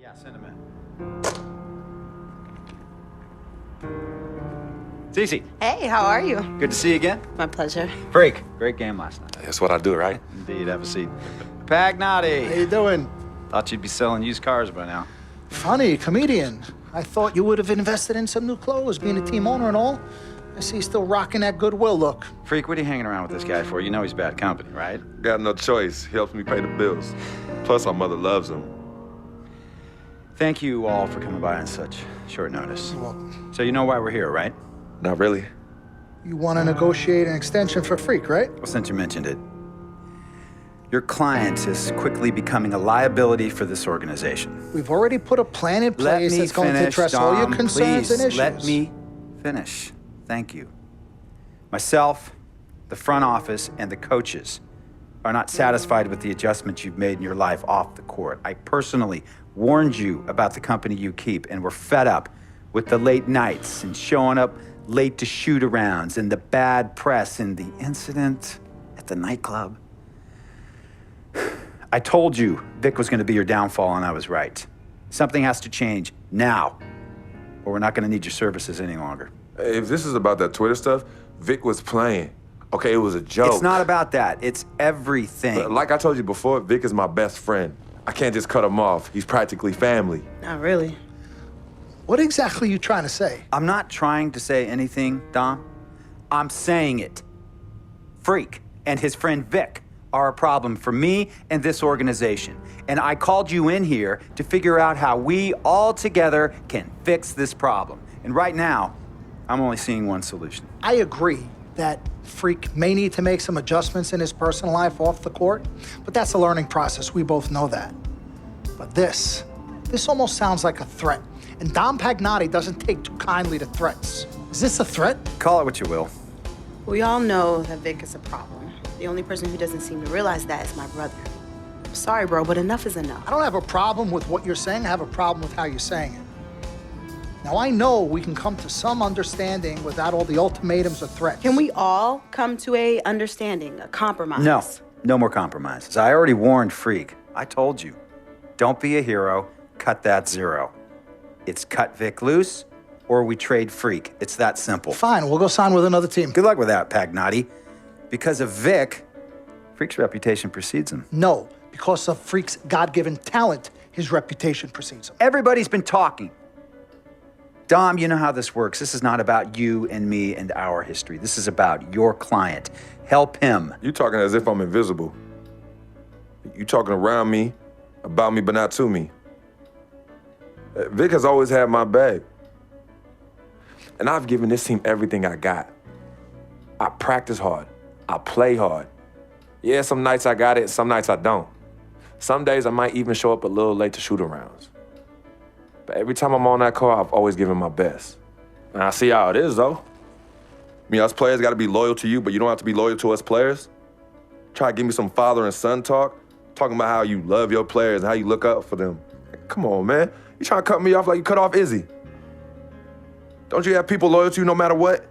Yeah, send him in. Cece. Hey, how are you? Good to see you again. My pleasure. Freak. Great game last night. That's what I do, right? Indeed, have a seat. Pagnotti. How you doing? Thought you'd be selling used cars by now. Funny, comedian. I thought you would have invested in some new clothes, being a team owner and all. I see you still rocking that Goodwill look. Freak, what are you hanging around with this guy for? You know he's bad company, right? Got no choice. He helps me pay the bills. Plus, our mother loves him. Thank you all for coming by on such short notice. You're welcome. So you know why we're here, right? Not really. You want to negotiate an extension for Freak, right? Well, since you mentioned it, your client is quickly becoming a liability for this organization. We've already put a plan in place that's going to address all your concerns and issues. Let me finish. Thank you. Myself, the front office, and the coaches are not satisfied with the adjustments you've made in your life off the court. I personally warned you about the company you keep, and we're fed up with the late nights and showing up late to shoot-arounds and the bad press and the incident at the nightclub. I told you Vic was going to be your downfall, and I was right. Something has to change now, or we're not going to need your services any longer. If this is about that Twitter stuff, Vic was playing. Okay, it was a joke. It's not about that. It's everything. Like I told you before, Vic is my best friend. I can't just cut him off. He's practically family. Not really. What exactly are you trying to say? I'm not trying to say anything, Dom. I'm saying it. Freak and his friend Vic are a problem for me and this organization. And I called you in here to figure out how we all together can fix this problem. And right now, I'm only seeing one solution. I agree that Freak may need to make some adjustments in his personal life off the court, but that's a learning process. We both know that. But this almost sounds like a threat. And Dom Pagnotti doesn't take too kindly to threats. Is this a threat? Call it what you will. We all know that Vic is a problem. The only person who doesn't seem to realize that is my brother. I'm sorry, bro, but enough is enough. I don't have a problem with what you're saying. I have a problem with how you're saying it. Now, I know we can come to some understanding without all the ultimatums or threats. Can we all come to a understanding, a compromise? No more compromises. I already warned Freak. I told you. Don't be a hero. Cut that zero. It's cut Vic loose, or we trade Freak. It's that simple. Fine, we'll go sign with another team. Good luck with that, Pagnotti. Because of Vic, Freak's reputation precedes him. No, because of Freak's God-given talent, his reputation precedes him. Everybody's been talking. Dom, you know how this works. This is not about you and me and our history. This is about your client. Help him. You talking as if I'm invisible. You talking around me, about me, but not to me. Vic has always had my back. And I've given this team everything I got. I practice hard. I play hard. Yeah, some nights I got it, some nights I don't. Some days I might even show up a little late to shoot-arounds. But every time I'm on that court, I've always given my best. And I see how it is, though. I mean, us players got to be loyal to you, but you don't have to be loyal to us players. Try to give me some father and son talk, talking about how you love your players and how you look up for them. Come on, man. You trying to cut me off like you cut off Izzy. Don't you have people loyal to you no matter what?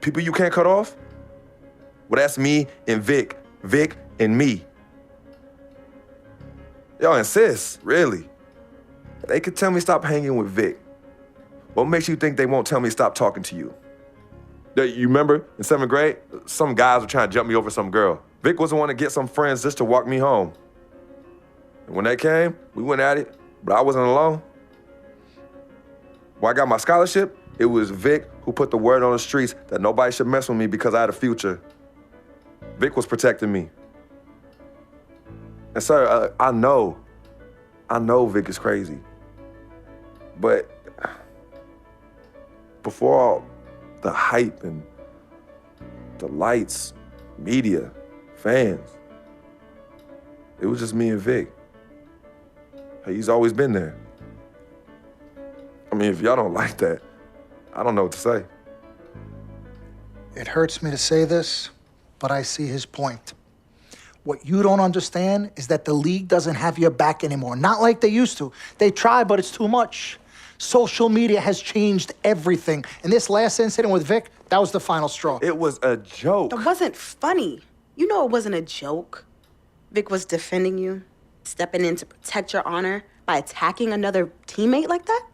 People you can't cut off? Well, that's me and Vic. Vic and me. Y'all insist, really. They could tell me stop hanging with Vic. What makes you think they won't tell me stop talking to you? You remember in 7th grade, some guys were trying to jump me over some girl. Vic was the one to get some friends just to walk me home. And when they came, we went at it, but I wasn't alone. When I got my scholarship, it was Vic who put the word on the streets that nobody should mess with me because I had a future. Vic was protecting me. And sir, I know Vic is crazy. But before all the hype and the lights, media, fans, it was just me and Vic. He's always been there. I mean, if y'all don't like that, I don't know what to say. It hurts me to say this, but I see his point. What you don't understand is that the league doesn't have your back anymore. Not like they used to. They try, but it's too much. Social media has changed everything. And this last incident with Vic, that was the final straw. It was a joke. It wasn't funny. You know it wasn't a joke. Vic was defending you, stepping in to protect your honor, By attacking another teammate like that?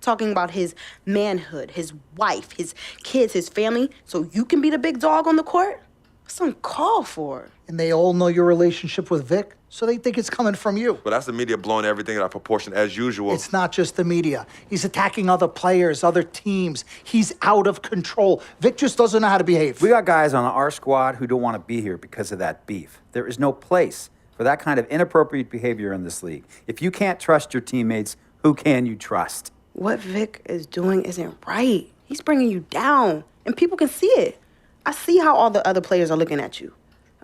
Talking about his manhood, his wife, his kids, his family, so you can be the big dog on the court? That's uncalled for. And they all know your relationship with Vic, so they think it's coming from you. But that's the media blowing everything out of proportion as usual. It's not just the media. He's attacking other players, other teams. He's out of control. Vic just doesn't know how to behave. We got guys on our squad who don't want to be here because of that beef. There is no place for that kind of inappropriate behavior in this league. If you can't trust your teammates, who can you trust? What Vic is doing isn't right. He's bringing you down, and people can see it. I see how all the other players are looking at you.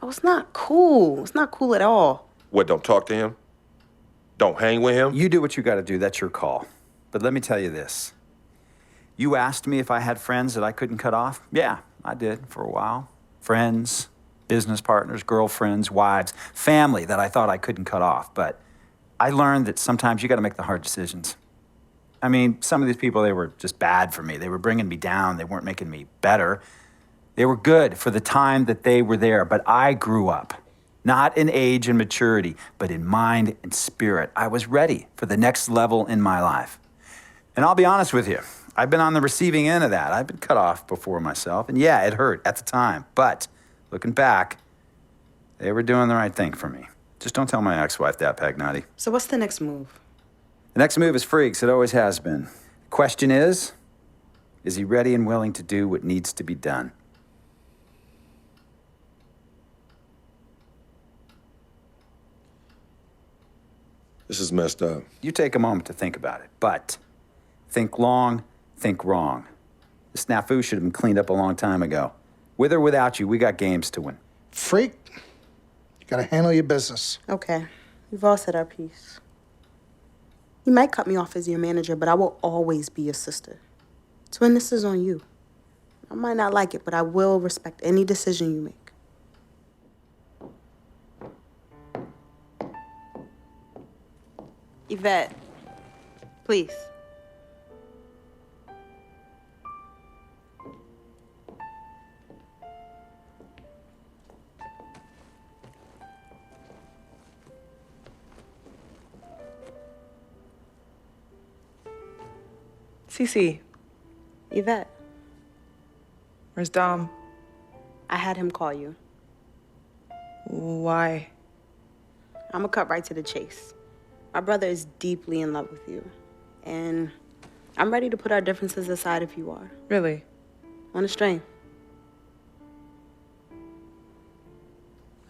Oh, it's not cool. It's not cool at all. What, don't talk to him? Don't hang with him? You do what you got to do. That's your call. But let me tell you this. You asked me if I had friends that I couldn't cut off? Yeah, I did for a while. Friends, business partners, girlfriends, wives, family that I thought I couldn't cut off. But I learned that sometimes you got to make the hard decisions. I mean, some of these people, they were just bad for me. They were bringing me down. They weren't making me better. They were good for the time that they were there, but I grew up, not in age and maturity, but in mind and spirit. I was ready for the next level in my life. And I'll be honest with you, I've been on the receiving end of that. I've been cut off before myself, and yeah, it hurt at the time. But looking back, they were doing the right thing for me. Just don't tell my ex-wife that, Pagnotti. So what's the next move? The next move is Freaks. It always has been. The question is he ready and willing to do what needs to be done? This is messed up. You take a moment to think about it, but think long, think wrong. The snafu should have been cleaned up a long time ago. With or without you, we got games to win. Freak, you gotta handle your business. Okay, we've all said our piece. You might cut me off as your manager, but I will always be your sister. Twin, this is on you. I might not like it, but I will respect any decision you make. Yvette, please. Cece, Yvette, where's Dom? I had him call you. Why? I'm gonna cut right to the chase. My brother is deeply in love with you, and I'm ready to put our differences aside if you are. Really? On a string.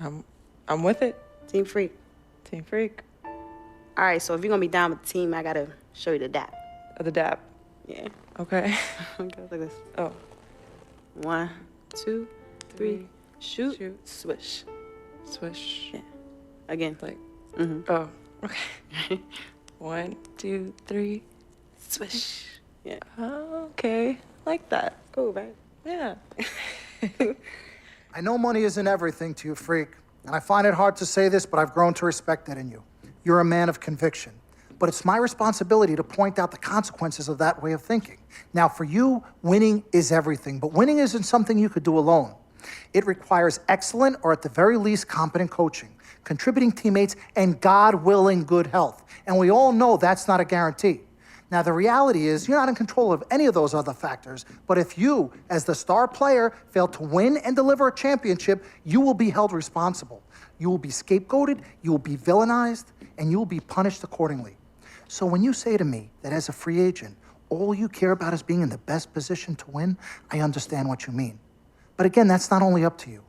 I'm with it. Team Freak. Team Freak. All right, so if you're gonna be down with the team, I gotta show you the dap. The dap. Yeah. Okay. Okay, like this. Oh. 1, 2, 3, shoot, Shoot. swish. Swish. Yeah. Again. Like. Mm-hmm. Oh. Okay. 1, 2, 3. Swish. Yeah. Oh, okay. Like that. Cool, right? Yeah. I know money isn't everything to you, Freak, and I find it hard to say this, but I've grown to respect that in you. You're a man of conviction. But it's my responsibility to point out the consequences of that way of thinking. Now, for you, winning is everything, but winning isn't something you could do alone. It requires excellent, or at the very least, competent coaching, contributing teammates, and God willing, good health. And we all know that's not a guarantee. Now, the reality is you're not in control of any of those other factors, but if you, as the star player, fail to win and deliver a championship, you will be held responsible. You will be scapegoated, you will be villainized, and you will be punished accordingly. So when you say to me that as a free agent, all you care about is being in the best position to win, I understand what you mean. But again, that's not only up to you.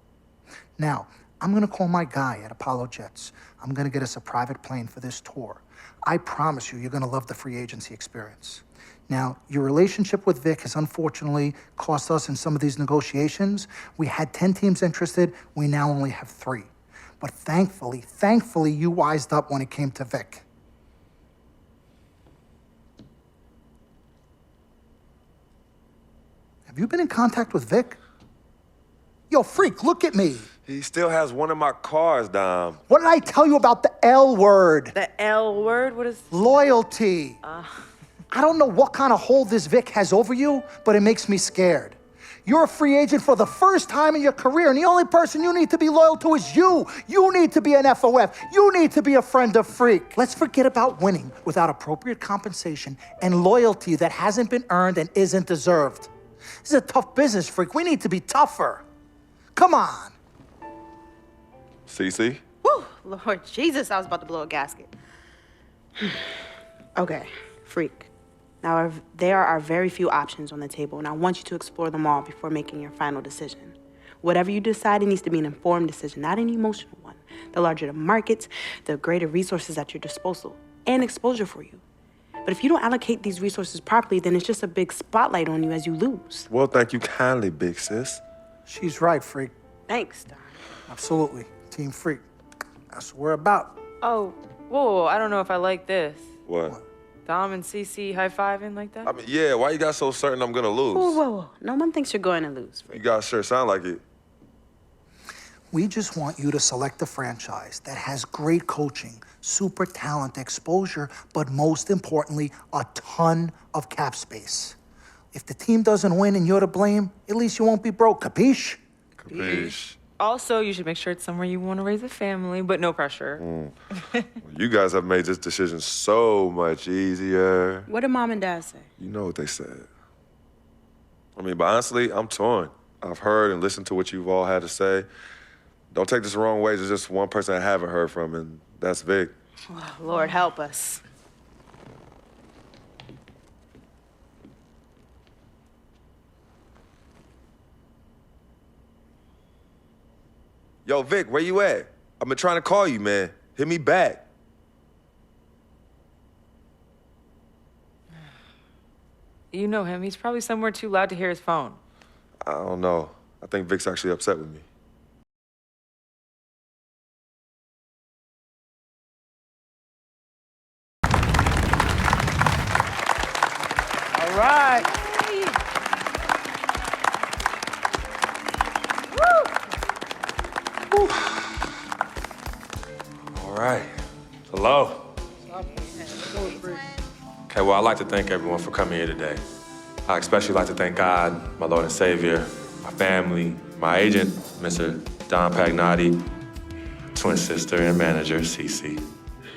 Now, I'm gonna call my guy at Apollo Jets. I'm gonna get us a private plane for this tour. I promise you, you're gonna love the free agency experience. Now, your relationship with Vic has unfortunately cost us in some of these negotiations. We had 10 teams interested, we now only have 3. But thankfully, you wised up when it came to Vic. Have you been in contact with Vic? Yo, Freak, look at me. He still has one of my cars, Dom. What did I tell you about the L word? The L word? What is... Loyalty. I don't know what kind of hold this Vic has over you, but it makes me scared. You're a free agent for the first time in your career, and the only person you need to be loyal to is you. You need to be an FOF. You need to be a friend of Freak. Let's forget about winning without appropriate compensation and loyalty that hasn't been earned and isn't deserved. This is a tough business, Freak. We need to be tougher. Come on. CC? Whew, Lord Jesus, I was about to blow a gasket. Okay, Freak. Now, there are very few options on the table, and I want you to explore them all before making your final decision. Whatever you decide, it needs to be an informed decision, not an emotional one. The larger the markets, the greater resources at your disposal and exposure for you. But if you don't allocate these resources properly, then it's just a big spotlight on you as you lose. Well, thank you kindly, big sis. She's right, Freak. Thanks, Don. Absolutely. Team Freak. That's what we're about. Oh, whoa, I don't know if I like this. What? Dom and CC high-fiving like that? I mean, yeah, why you got so certain I'm gonna lose? Whoa. No one thinks you're going to lose, You Freak. guys sure sound like it. We just want you to select a franchise that has great coaching, super talent, exposure, but most importantly, a ton of cap space. If the team doesn't win and you're to blame, at least you won't be broke, capiche? Capiche? Also, you should make sure it's somewhere you want to raise a family, but no pressure. Well, you guys have made this decision so much easier. What did Mom and Dad say? You know what they said. I mean, but honestly, I'm torn. I've heard and listened to what you've all had to say. Don't take this the wrong way. There's just one person I haven't heard from, and that's Vic. Oh, Lord, help us. Yo, Vic, where you at? I've been trying to call you, man. Hit me back. You know him. He's probably somewhere too loud to hear his phone. I don't know. I think Vic's actually upset with me. All right. All right. Hello. Okay, well, I'd like to thank everyone for coming here today. I especially like to thank God, my Lord and Savior, my family, my agent, Mr. Don Pagnotti, twin sister and manager, Cece,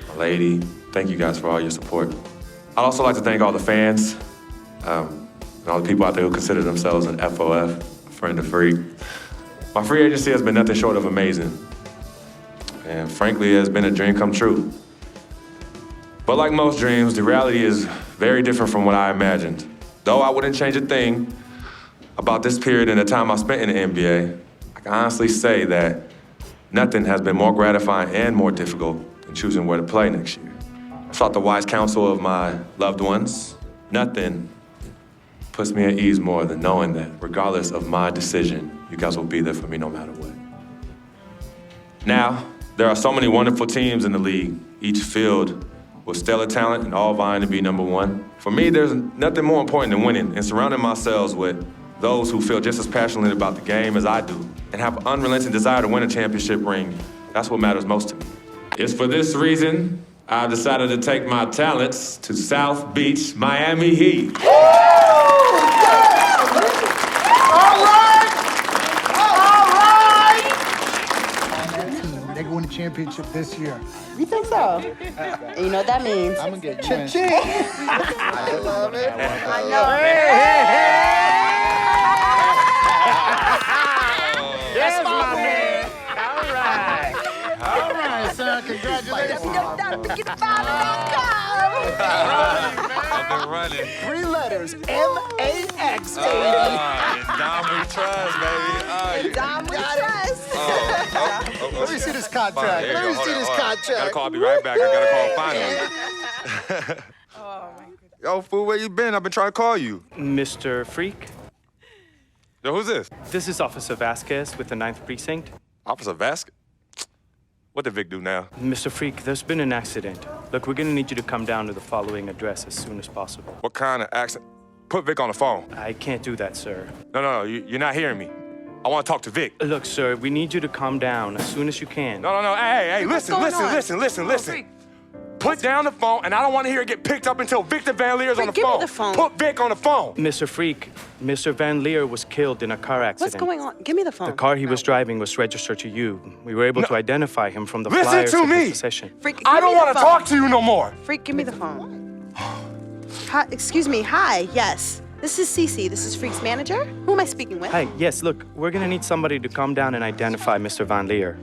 my lady. Thank you guys for all your support. I'd also like to thank all the fans, and all the people out there who consider themselves an FOF, a friend of Freak. My free agency has been nothing short of amazing. And frankly, it has been a dream come true. But like most dreams, the reality is very different from what I imagined. Though I wouldn't change a thing about this period and the time I spent in the NBA, I can honestly say that nothing has been more gratifying and more difficult than choosing where to play next year. I sought the wise counsel of my loved ones. Nothing puts me at ease more than knowing that regardless of my decision, you guys will be there for me no matter what. Now, there are so many wonderful teams in the league, each filled with stellar talent and all vying to be number one. For me, there's nothing more important than winning and surrounding myself with those who feel just as passionately about the game as I do and have an unrelenting desire to win a championship ring. That's what matters most to me. It's for this reason I've decided to take my talents to South Beach, Miami Heat. They're going to championship this year. You think so? And you know what that means? I'm gonna get ching. I love it. I know. Yes, my man. All right, son. Congratulations. I've been running. 3 letters. M-A-X, baby. Dom we trust, baby. Dom, we trust. Let me see this contract. Let me see this contract. I'll be right back. I gotta call finally. Yo, fool, where you been? I've been trying to call you. Mr. Freak, Yo, who's this? this is Officer Vasquez with the 9th Precinct. Officer Vasquez? What did Vic do now? Mr. Freak, there's been an accident. Look, we're gonna need you to come down to the following address as soon as possible. What kind of accident? Put Vic on the phone. I can't do that, sir. No, you're not hearing me. I want to talk to Vic. Look, sir, we need you to calm down as soon as you can. No. Hey, listen. going on? Listen. Put down the phone, and I don't want to hear it get picked up until Victor Van Leer's on the Give me phone. the phone. Put Vic on the phone. Mr. Freak, Mr. Van Leer was killed in a car accident. What's going on? Give me the phone. The car he was driving was registered to you. We were able to identify him from the Listen flyers to in his me. possession. Freak, I give don't me the want to phone. talk to you no more. Freak, give me the phone. Hi, excuse me. Hi. Yes. This is Cece. This is Freak's manager. Who am I speaking with? Hi, yes, look, we're gonna need somebody to come down and identify Mr. Van Leer.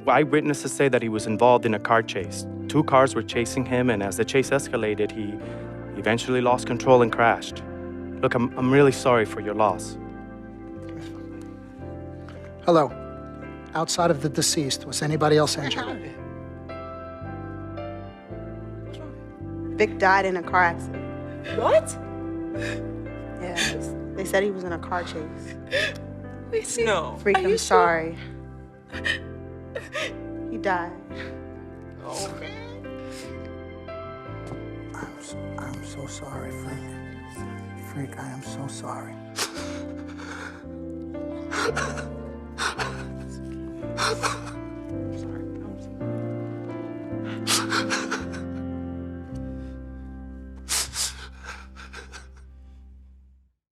Eyewitnesses say that he was involved in a car chase. 2 cars were chasing him, and as the chase escalated, he eventually lost control and crashed. Look, I'm really sorry for your loss. Hello. Outside of the deceased, was anybody else injured? Vic died in a car accident. What? Yeah. They said he was in a car chase. No. Freak, I'm sorry. He died. I'm so sorry, Freak. Freak, I am so sorry.